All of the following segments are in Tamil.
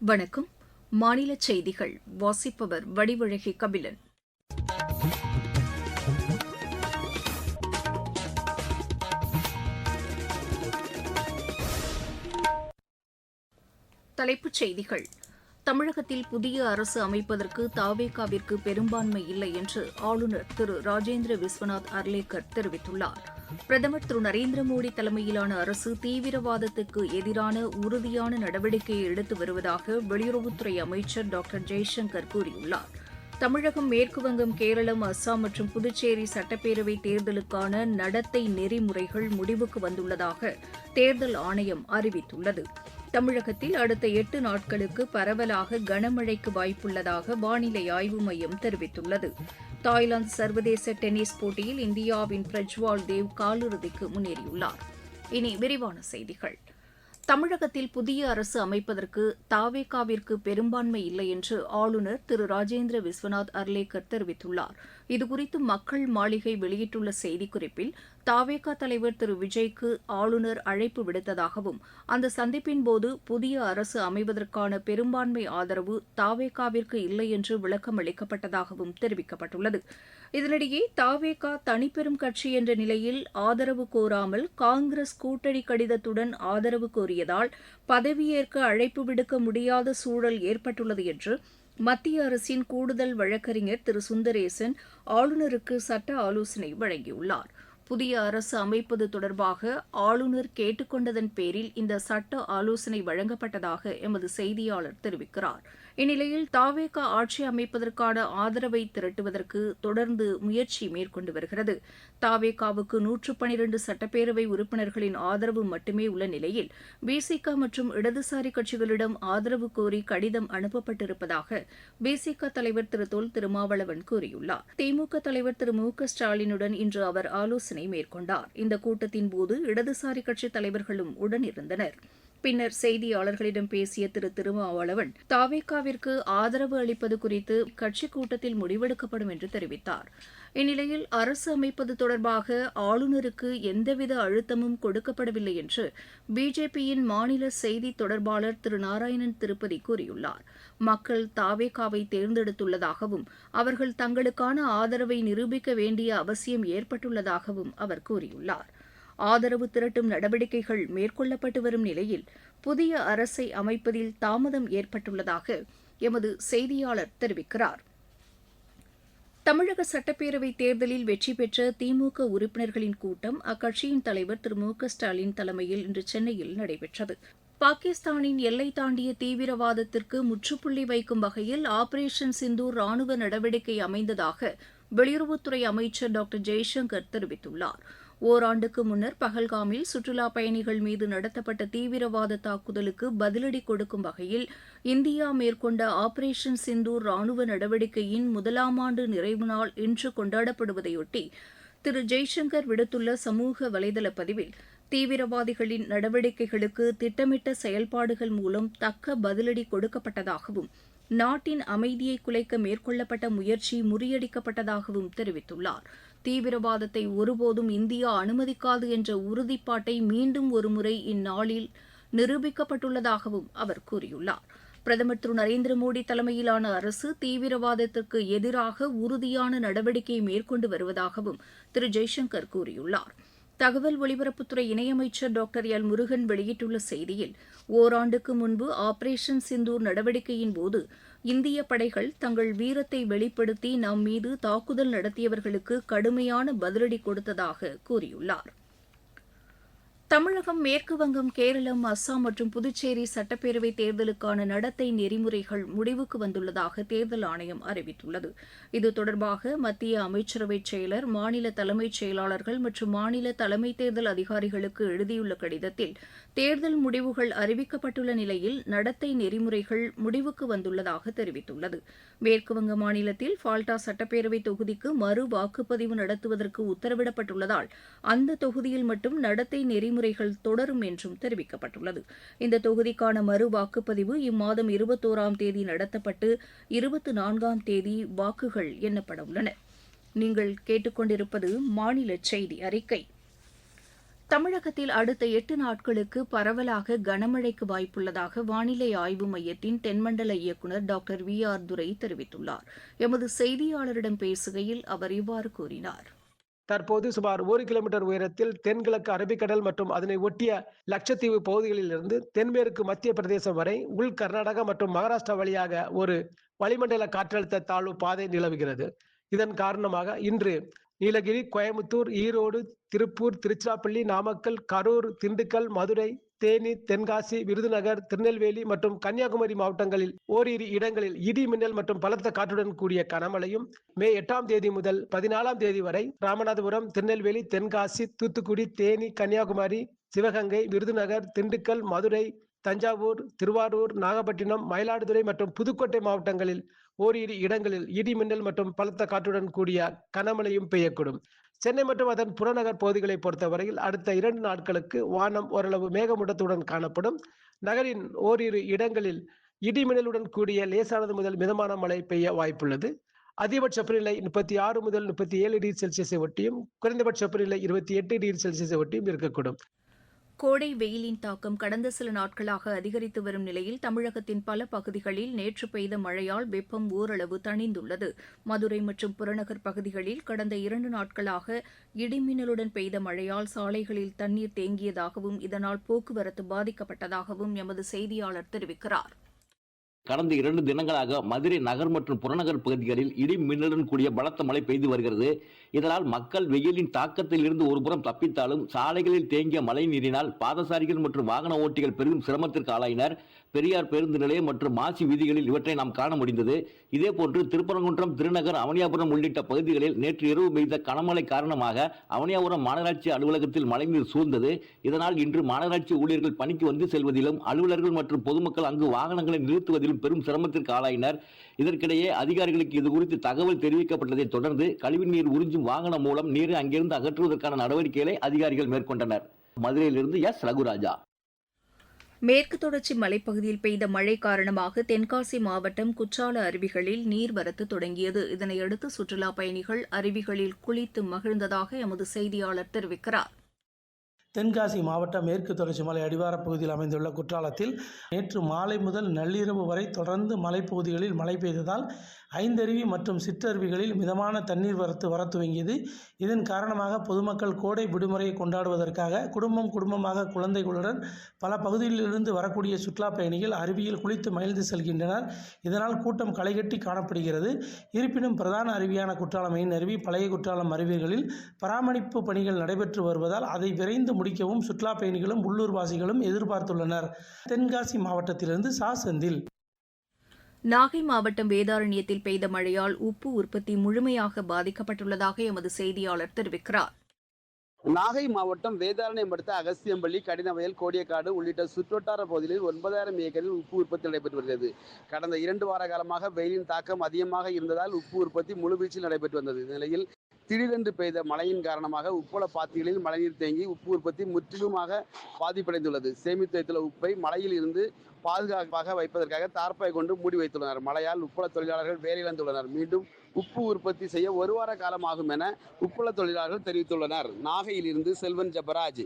வணக்கம். மாநில செய்திகள் வாசிப்பவர் வடிவழகி கபிலன். தலைப்புச் செய்திகள். தமிழகத்தில் புதிய அரசு அமைப்பதற்கு தவேகாவிற்கு பெரும்பான்மை இல்லை என்று ஆளுநர் திரு ராஜேந்திர விஸ்வநாத் அர்லேக்கர் தெரிவித்துள்ளார். பிரதமர் திரு நரேந்திர மோடி தலைமையிலான அரசு தீவிரவாதத்துக்கு எதிரான உறுதியான நடவடிக்கையை எடுத்து வருவதாக வெளியுறவுத்துறை அமைச்சர் டாக்டர் ஜெய்சங்கர் கூறியுள்ளார். தமிழகம், மேற்குவங்கம், கேரளம், அஸ்ஸாம் மற்றும் புதுச்சேரி சட்டப்பேரவை தேர்தலுக்கான நடத்தை நெறிமுறைகள் முடிவுக்கு வந்துள்ளதாக தேர்தல் ஆணையம் அறிவித்துள்ளது. தமிழகத்தில் அடுத்த 8 நாட்களுக்கு பரவலாக கனமழைக்கு வாய்ப்புள்ளதாக வானிலை ஆய்வு மையம் தெரிவித்துள்ளது. தாய்லாந்து சர்வதேச டென்னிஸ் போட்டியில் இந்தியாவின் பிரஜ்வால் தேவ் காலிறுதிக்கு முன்னேறியுள்ளார். இனி விரிவான செய்திகள். தமிழகத்தில் புதிய அரசு அமைப்பதற்கு தவேகாவிற்கு பெரும்பான்மை இல்லை என்று ஆளுநர் திரு ராஜேந்திர விஸ்வநாத் அர்லேக்கர் தெரிவித்துள்ளார். இதுகுறித்து மக்கள் மாளிகை வெளியிட்டுள்ள செய்திக்குறிப்பில் தவேகா தலைவர் திரு விஜய்க்கு ஆளுநர் அழைப்பு விடுத்ததாகவும் அந்த சந்திப்பின்போது புதிய அரசு அமைவதற்கான பெரும்பான்மை ஆதரவு தவேகாவிற்கு இல்லை என்று விளக்கம் அளிக்கப்பட்டதாகவும் தெரிவிக்கப்பட்டுள்ளது. இதனிடையே தவேகா தனிப்பெரும் கட்சி என்ற நிலையில் ஆதரவு கோராமல் காங்கிரஸ் கூட்டணி கடிதத்துடன் ஆதரவு கோரியதால் பதவியேற்க அழைப்பு விடுக்க முடியாத சூழல் ஏற்பட்டுள்ளது என்று மத்திய அரசின் கூடுதல் வழக்கறிஞர் திரு சுந்தரேசன் ஆளுநருக்கு சட்ட ஆலோசனை வழங்கியுள்ளார். புதிய அரசு அமைப்பது தொடர்பாக ஆளுநர் கேட்டுக் கொண்டதன் பேரில் இந்த சட்ட ஆலோசனை வழங்கப்பட்டதாக எமது செய்தியாளர் தெரிவிக்கிறார். இந்நிலையில் தவேகா ஆட்சி அமைப்பதற்கான ஆதரவை திரட்டுவதற்கு தொடர்ந்து முயற்சி மேற்கொண்டு வருகிறது. தவேகாவுக்கு 112 சட்டப்பேரவை உறுப்பினர்களின் ஆதரவு மட்டுமே உள்ள நிலையில் பிசிக மற்றும் இடதுசாரி கட்சிகளிடம் ஆதரவு கோரி கடிதம் அனுப்பப்பட்டிருப்பதாக பிசிக தலைவர் திரு தொல் திருமாவளவன் கூறியுள்ளார். திமுக தலைவர் திரு மு.க.ஸ்டாலினுடன் இன்று அவர் ஆலோசனை மேற்கொண்டார். இந்த கூட்டத்தின்போது இடதுசாரி கட்சித் தலைவர்களும் உடனிருந்தனர். பின்னர் செய்தியாளர்களிடம் பேசிய திரு திருமாவளவன் தவேகாவிற்கு ஆதரவு அளிப்பது குறித்து கட்சிக் கூட்டத்தில் முடிவெடுக்கப்படும் என்று தெரிவித்தார். இந்நிலையில் அரசு அமைப்பது தொடர்பாக ஆளுநருக்கு எந்தவித அழுத்தமும் கொடுக்கப்படவில்லை என்று பிஜேபியின் மாநில செய்தி தொடர்பாளர் திரு நாராயணன் திருப்பதி கூறியுள்ளார். மக்கள் தவேகாவை தேர்ந்தெடுத்துள்ளதாகவும் அவர்கள் தங்களுக்கான ஆதரவை நிரூபிக்க வேண்டிய அவசியம் ஏற்பட்டுள்ளதாகவும் அவர் கூறியுள்ளார். ஆதரவு திரட்டும் நடவடிக்கைகள் மேற்கொள்ளப்பட்டு வரும் நிலையில் புதிய அரசை அமைப்பதில் தாமதம் ஏற்பட்டுள்ளதாக எமது செய்தியாளர் தெரிவிக்கிறார். தமிழக சட்டப்பேரவைத் தேர்தலில் வெற்றி பெற்ற திமுக உறுப்பினர்களின் கூட்டம் அக்கட்சியின் தலைவர் திரு மு.க.ஸ்டாலின் தலைமையில் இன்று சென்னையில் நடைபெற்றது. பாகிஸ்தானின் எல்லை தாண்டிய தீவிரவாதத்திற்கு முற்றுப்புள்ளி வைக்கும் வகையில் ஆபரேஷன் சிந்தூர் ராணுவ நடவடிக்கை அமைந்ததாக வெளியுறவுத்துறை அமைச்சர் டாக்டர் ஜெய்சங்கர் தெரிவித்துள்ளார். ஓராண்டுக்கு முன்னர் பஹல்காமில் சுற்றுலாப் பயணிகள் மீது நடத்தப்பட்ட தீவிரவாத தாக்குதலுக்கு பதிலடி கொடுக்கும் வகையில் இந்தியா மேற்கொண்ட ஆபரேஷன் சிந்தூர் ராணுவ நடவடிக்கையின் முதலாம் ஆண்டு நிறைவு நாள் இன்று கொண்டாடப்படுவதையொட்டி திரு ஜெய்சங்கர் விடுத்துள்ள சமூக வலைதள பதிவில் தீவிரவாதிகளின் நடவடிக்கைகளுக்கு திட்டமிட்ட செயல்பாடுகள் மூலம் தக்க பதிலடி கொடுக்கப்பட்டதாகவும் நாட்டின் அமைதியை குலைக்க மேற்கொள்ளப்பட்ட முயற்சி முறியடிக்கப்பட்டதாகவும் தெரிவித்துள்ளார். தீவிரவாதத்தை ஒருபோதும் இந்தியா அனுமதிக்காது என்ற உறுதிப்பாட்டை மீண்டும் ஒருமுறை இந்நாளில் நிரூபிக்கப்பட்டுள்ளதாகவும் அவர் கூறியுள்ளார். பிரதமர் திரு நரேந்திர மோடி தலைமையிலான அரசு தீவிரவாதத்திற்கு எதிராக உறுதியான நடவடிக்கை மேற்கொண்டு வருவதாகவும் திரு ஜெய்சங்கர் கூறியுள்ளார். தகவல் ஒலிபரப்புத்துறை இணையமைச்சர் டாக்டர் எல் முருகன் வெளியிட்டுள்ள செய்தியில் ஓராண்டுக்கு முன்பு ஆபரேஷன் சிந்தூர் நடவடிக்கையின்போது இந்திய படைகள் தங்கள் வீரத்தை வெளிப்படுத்தி நம் மீது தாக்குதல் நடத்தியவர்களுக்கு கடுமையான பதிலடி கொடுத்ததாக கூறியுள்ளார். தமிழகம், மேற்குவங்கம், கேரளம், அஸ்ஸாம் மற்றும் புதுச்சேரி சட்டப்பேரவை தேர்தலுக்கான நடத்தை நெறிமுறைகள் முடிவுக்கு வந்துள்ளதாக தேர்தல் ஆணையம் அறிவித்துள்ளது. இது தொடர்பாக மத்திய அமைச்சரவை செயலர், மாநில தலைமைச் செயலாளர்கள் மற்றும் மாநில தலைமை தேர்தல் அதிகாரிகளுக்கு எழுதியுள்ள கடிதத்தில் தேர்தல் முடிவுகள் அறிவிக்கப்பட்டுள்ள நிலையில் நடத்தை நெறிமுறைகள் முடிவுக்கு வந்துள்ளதாக தெரிவித்துள்ளது. மேற்குவங்க மாநிலத்தில் ஃபால்டா சட்டப்பேரவை தொகுதிக்கு மறு வாக்குப்பதிவு நடத்துவதற்கு உத்தரவிடப்பட்டுள்ளதால் அந்த தொகுதியில் மட்டும் நடத்தை நெறிமுறைகள் தொடரும் என்றும் தெரிவிக்கப்பட்டுள்ளது. இந்த தொகுதிக்கான மறு வாக்குப்பதிவு இம்மாதம் 21ஆம் தேதி நடத்தப்பட்டு 24ஆம் தேதி வாக்குகள் எண்ணப்பட உள்ளன. நீங்கள் கேட்டுக்கொண்டிருப்பது மாநில செய்தி அறிக்கை. தமிழகத்தில் அடுத்த 8 நாட்களுக்கு பரவலாக கனமழைக்கு வாய்ப்புள்ளதாக வானிலை ஆய்வு மையத்தின் தென்மண்டல இயக்குநர் டாக்டர் VR துரை தெரிவித்துள்ளார். எமது செய்தியாளரிடம் பேசுகையில் அவர் இவ்வாறு கூறினார். தற்போது சுமார் 1 கிலோமீட்டர் உயரத்தில் தென்கிழக்கு அரபிக்கடல் மற்றும் அதனை ஒட்டிய லட்சத்தீவு பகுதிகளிலிருந்து தென்மேற்கு மத்திய பிரதேசம் வரை உள் கர்நாடகா மற்றும் மகாராஷ்டிரா வழியாக ஒரு வளிமண்டல காற்றழுத்த தாழ்வு பாதை நிலவுகிறது. இதன் காரணமாக இன்று நீலகிரி, கோயம்புத்தூர், ஈரோடு, திருப்பூர், திருச்சிராப்பள்ளி, நாமக்கல், கரூர், திண்டுக்கல், மதுரை, தேனி, தென்காசி, விருதுநகர், திருநெல்வேலி மற்றும் கன்னியாகுமரி மாவட்டங்களில் ஓரிரு இடங்களில் இடி மின்னல் மற்றும் பலத்த காற்றுடன் கூடிய கனமழையும், மே 8ஆம் தேதி முதல் 14ஆம் தேதி வரை ராமநாதபுரம், திருநெல்வேலி, தென்காசி, தூத்துக்குடி, தேனி, கன்னியாகுமரி, சிவகங்கை, விருதுநகர், திண்டுக்கல், மதுரை, தஞ்சாவூர், திருவாரூர், நாகப்பட்டினம், மயிலாடுதுறை மற்றும் புதுக்கோட்டை மாவட்டங்களில் ஓரிரு இடங்களில் இடி மின்னல் மற்றும் பலத்த காற்றுடன் கூடிய கனமழையும் பெய்யக்கூடும். சென்னை மற்றும் அதன் புறநகர் பகுதிகளை பொறுத்தவரையில் அடுத்த 2 நாட்களுக்கு வானம் ஓரளவு மேகமூட்டத்துடன் காணப்படும். நகரின் ஓரிரு இடங்களில் இடிமின்னலுடன் கூடிய லேசானது முதல் மிதமான மழை பெய்ய வாய்ப்புள்ளது. அதிகபட்ச வெப்பநிலை 36 முதல் 37 டிகிரி செல்சியஸை ஒட்டியும், குறைந்தபட்ச வெப்பநிலை 28 டிகிரி செல்சியஸை ஒட்டியும் இருக்கக்கூடும். கோடை வெயிலின் தாக்கம் கடந்த சில நாட்களாக அதிகரித்து வரும் நிலையில் தமிழகத்தின் பல பகுதிகளில் நேற்று பெய்த மழையால் வெப்பம் ஓரளவு தணிந்துள்ளது. மதுரை மற்றும் புறநகர் பகுதிகளில் கடந்த 2 நாட்களாக இடிமின்னலுடன் பெய்த மழையால் சாலைகளில் தண்ணீர் தேங்கியதாகவும் இதனால் போக்குவரத்து பாதிக்கப்பட்டதாகவும் எமது செய்தியாளர் தெரிவிக்கிறார். கடந்த 2 தினங்களாக மதுரை நகர் மற்றும் புறநகர் பகுதிகளில் இடி மின்னலுடன் கூடிய பலத்த மழை பெய்து வருகிறது. இதனால் மக்கள் வெயிலின் தாக்கத்தில் இருந்து ஒருபுறம் தப்பித்தாலும் சாலைகளில் தேங்கிய மழை நீரினால் பாதசாரிகள் மற்றும் வாகன ஓட்டிகள் பெரும் சிரமத்திற்கு ஆளாயினர். பெரியார் பேருந்து நிலையம் மற்றும் மாசி வீதிகளில் இவற்றை நாம் காண முடிந்தது. இதேபோன்று திருப்பரங்குன்றம், திருநகர், அவனியாபுரம் உள்ளிட்ட பகுதிகளில் நேற்று இரவு பெய்த கனமழை காரணமாக அவனியாபுரம் மாநகராட்சி அலுவலகத்தில் மழைநீர் சூழ்ந்தது. இதனால் இன்று மாநகராட்சி ஊழியர்கள் பணிக்கு வந்து செல்வதிலும், அலுவலர்கள் மற்றும் பொதுமக்கள் அங்கு வாகனங்களை நிறுத்துவதிலும் பெரும் சிரமத்திற்கு ஆளாயினர். இதற்கிடையே அதிகாரிகளுக்கு இதுகுறித்து தகவல் தெரிவிக்கப்பட்டதை தொடர்ந்து கழிவுநீர் உறிஞ்சும் வாகனம் மூலம் நீரை அங்கிருந்து அகற்றுவதற்கான நடவடிக்கைகளை அதிகாரிகள் மேற்கொண்டனர். மதுரையிலிருந்து எஸ். ரகுராஜா. மேற்கு தொடர்ச்சி மலைப்பகுதியில் பெய்த மழை காரணமாக தென்காசி மாவட்டம் குற்றால அருவிகளில் நீர்வரத்து தொடங்கியது. இதனையடுத்து சுற்றுலாப் பயணிகள் அருவிகளில் குளித்து மகிழ்ந்ததாக எமது செய்தியாளர் தெரிவிக்கிறார். தென்காசி மாவட்டம் மேற்கு தொடர்ச்சி மலை அடிவாரப் பகுதியில் அமைந்துள்ள குற்றாலத்தில் நேற்று மாலை முதல் நள்ளிரவு வரை தொடர்ந்து மலைப்பகுதிகளில் மழை பெய்ததால் 5 அருவி மற்றும் சிற்றருவிகளில் மிதமான தண்ணீர் வர துவங்கியது. இதன் காரணமாக பொதுமக்கள் கோடை விடுமுறையை கொண்டாடுவதற்காக குடும்பமாக குழந்தைகளுடன் பல பகுதிகளிலிருந்து வரக்கூடிய சுற்றுலா பயணிகள் அருவியில் குளித்து மகிழ்ந்து செல்கின்றனர். இதனால் கூட்டம் களைகட்டி காணப்படுகிறது. இருப்பினும் பிரதான அருவியான குற்றாலம் மெயின் அருவி, பழைய குற்றாலம் அருவிகளில் பராமரிப்பு பணிகள் நடைபெற்று வருவதால் அதை விரைந்து முடிக்கவும் சுற்றுலா பயணிகளும் உள்ளூர்வாசிகளும் எதிர்பார்த்துள்ளனர். தென்காசி மாவட்டத்திலிருந்து செந்தில். நாகை மாவட்டம் வேதாரண்யத்தில் பெய்த மழையால் உப்பு உற்பத்தி முழுமையாக பாதிக்கப்பட்டுள்ளதாக எமது செய்தியாளர் தெரிவிக்கிறார். நாகை மாவட்டம் வேதாரண்யம் அடுத்த அகஸ்தியம்பள்ளி, கடினவயல், கோடியக்காடு உள்ளிட்ட சுற்றுவட்டார பகுதிகளில் 9,000 ஏக்கரில் உப்பு உற்பத்தி நடைபெற்று வருகிறது. கடந்த 2 வார காலமாக வெயிலின் தாக்கம் அதிகமாக இருந்ததால் உப்பு உற்பத்தி முழுவீச்சில் நடைபெற்று வந்தது. இந்நிலையில் திடீரென்று பெய்த மழையின் காரணமாக உப்பள பாத்திகளில் மழைநீர் தேங்கி உப்பு உற்பத்தி முற்றிலுமாக பாதிப்படைந்துள்ளது. சேமித்து வைத்துள்ள உப்பை மழையில் இருந்து பாதுகாப்பாக வைப்பதற்காக தார்ப்பாய் கொண்டு மூடி வைத்துள்ளனர். மழையால் உப்பள தொழிலாளர்கள் வேலையிழந்துள்ளனர். மீண்டும் உப்பு உற்பத்தி செய்ய 1 வார காலம் ஆகும் என உப்பள தொழிலாளர்கள் தெரிவித்துள்ளனர். நாகையிலிருந்து செல்வன் ஜபராஜ்.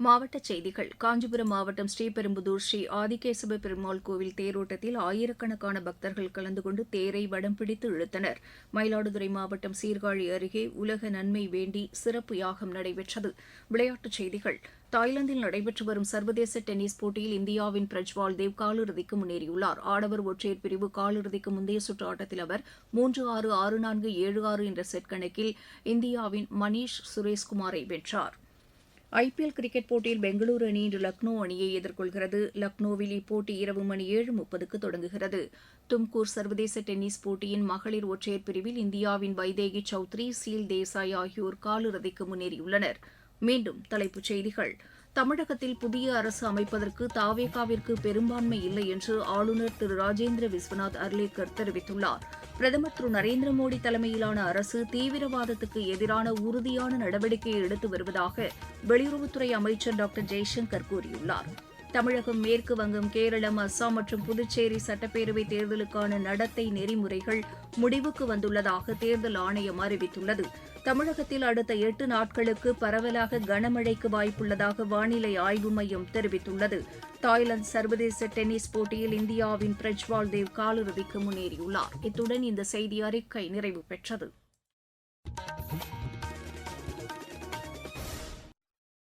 மாவட்டச் செய்திகள். காஞ்சிபுரம் மாவட்டம் ஸ்ரீபெரும்புதூர் ஸ்ரீ ஆதிகேசவ பெருமாள் கோவில் தேரோட்டத்தில் ஆயிரக்கணக்கான பக்தர்கள் கலந்து கொண்டு தேரை வடம் பிடித்து இழுத்தனர். மயிலாடுதுறை மாவட்டம் சீர்காழி அருகே உலக நன்மை வேண்டி சிறப்பு யாகம் நடைபெற்றது. விளையாட்டுச் செய்திகள். தாய்லாந்தில் நடைபெற்று வரும் சர்வதேச டென்னிஸ் போட்டியில் இந்தியாவின் பிரஜ்வால் தேவ் காலிறுதிக்கு முன்னேறியுள்ளார். ஆடவர் ஒற்றையர் பிரிவு காலிறுதிக்கு முந்தைய சுற்று ஆட்டத்தில் அவர் 3-6, 6-4, 7-6 என்ற செட் கணக்கில் இந்தியாவின் மணீஷ் சுரேஷ்குமாரை வென்றார். IPL கிரிக்கெட் போட்டியில் பெங்களூரு அணி இன்று லக்னோ அணியை எதிர்கொள்கிறது. லக்னோவில் இப்போட்டி இரவு மணி 7:30க்கு தொடங்குகிறது. தும்கூர் சர்வதேச டென்னிஸ் போட்டியின் மகளிர் ஒற்றையர் பிரிவில் இந்தியாவின் வைதேகி சௌத்ரி, சீல் தேசாய் ஆகியோர் காலிறுதிக்கு முன்னேறியுள்ளனர். மீண்டும் தலைப்புச் செய்திகள். தமிழகத்தில் புதிய அரசு அமைப்பதற்கு தாவேகாவிற்கு பெரும்பான்மை இல்லை என்று ஆளுநர் திரு ராஜேந்திர விஸ்வநாத் அர்லேக்கர் தெரிவித்துள்ளார். பிரதமர் திரு நரேந்திர மோடி தலைமையிலான அரசு தீவிரவாதத்துக்கு எதிரான உறுதியான நடவடிக்கையை எடுத்து வருவதாக வெளியுறவுத்துறை அமைச்சர் டாக்டர் ஜெய்சங்கர் கூறியுள்ளார். தமிழகம், மேற்கு வங்கம், கேரளம், அஸ்ஸாம் மற்றும் புதுச்சேரி சட்டப்பேரவைத் தேர்தலுக்கான நடத்தை நெறிமுறைகள் முடிவுக்கு வந்துள்ளதாக தேர்தல் ஆணையம் அறிவித்துள்ளது. தமிழகத்தில் அடுத்த 8 நாட்களுக்கு பரவலாக கனமழைக்கு வாய்ப்புள்ளதாக வானிலை ஆய்வு மையம் தெரிவித்துள்ளது. தாய்லாந்து சர்வதேச டென்னிஸ் போட்டியில் இந்தியாவின் பிரஜ்வால் தேவ் காலிறுதிக்கு முன்னேறியுள்ளார். இத்துடன் இந்த செய்தி அறிக்கை நிறைவு பெற்றது.